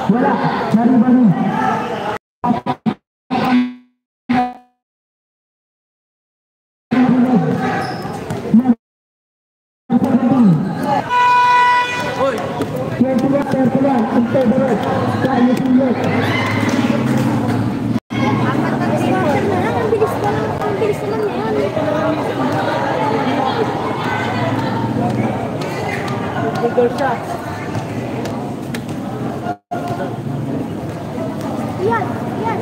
Wala, Naribani. Bigger shots. Yan, yan.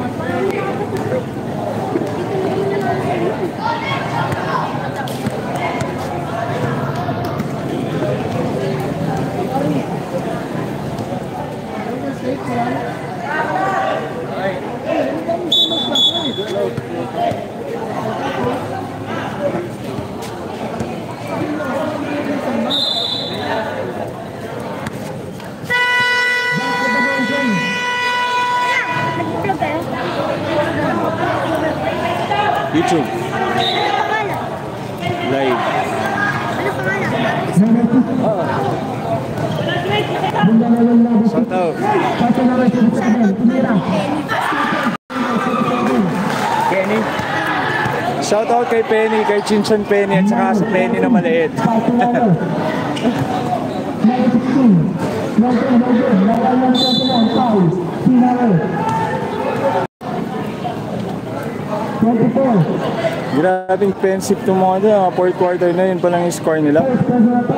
YouTube. Live. Shout out. Penny. Shout out kay Penny, kay Chinchan Penny at saka sa Penny na maliit. Grabing defensive itong mga dyan. Fourth quarter na yun palang yung score nila.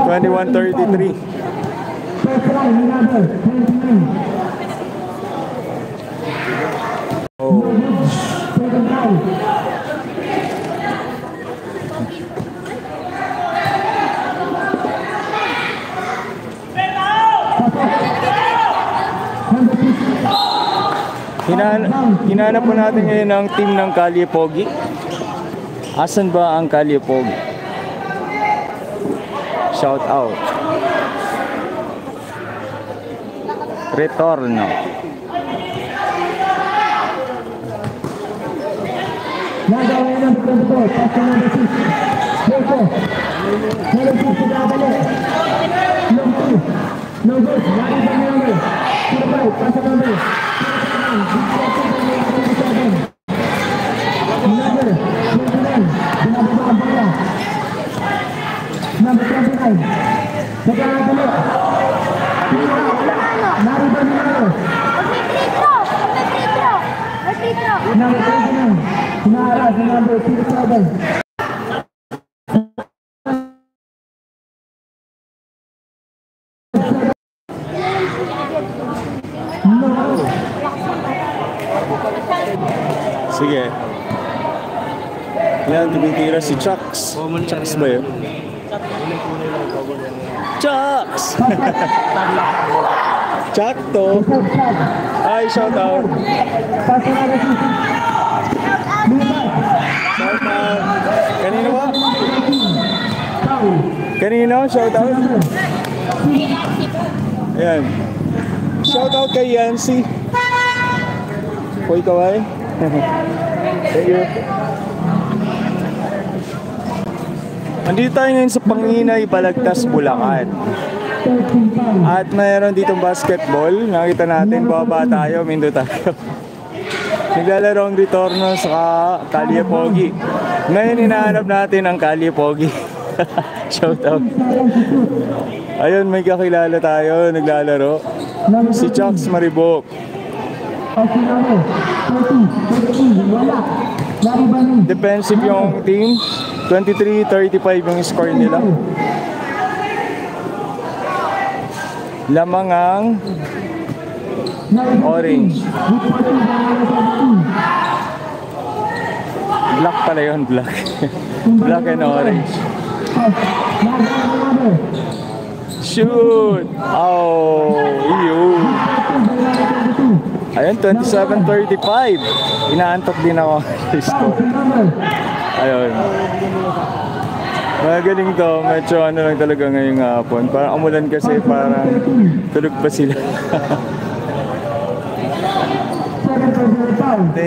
21-33. Oh. Hinanap po natin ngayon ang team ng Kalye Pogi. Asan ba ang Kalye Pogi? Shout out. Retorno. Number 29. Nagkakadalo. Number 29. Sinara sa number 37. Sige. Yan, tumitira si Chucks. Chucks ba yun? Chucks! Chuck to. Ay, shout out. Shout out. Kanino ba? Kanino? Shout out? Ayan. Shout out kay Yancy. Hoy, kaway. Thank you. Nandito tayo ngayon sa Panginay, Balagtas, Bulacan. At mayroon ditong basketball. Nakita natin, baba tayo, mindo tayo. Naglalaro ang Retorno sa Kalye Pogi. Ngayon hinahanap natin ang Kalye Pogi. Shout out. Ayun, may kakilala tayo, naglalaro. Si Chucks Maribok. Defensive yung team. 23-35 yung score nila. Lamang ang orange. Black pala yun, black. Black and orange. Shoot! Oh, yun. Ayun, 27-35. Inaantok din ako sa score. Ayun. Magaling to. Medyo ano lang talaga ngayong hapon. Parang umulan kasi parang tulog pa sila. personal foul.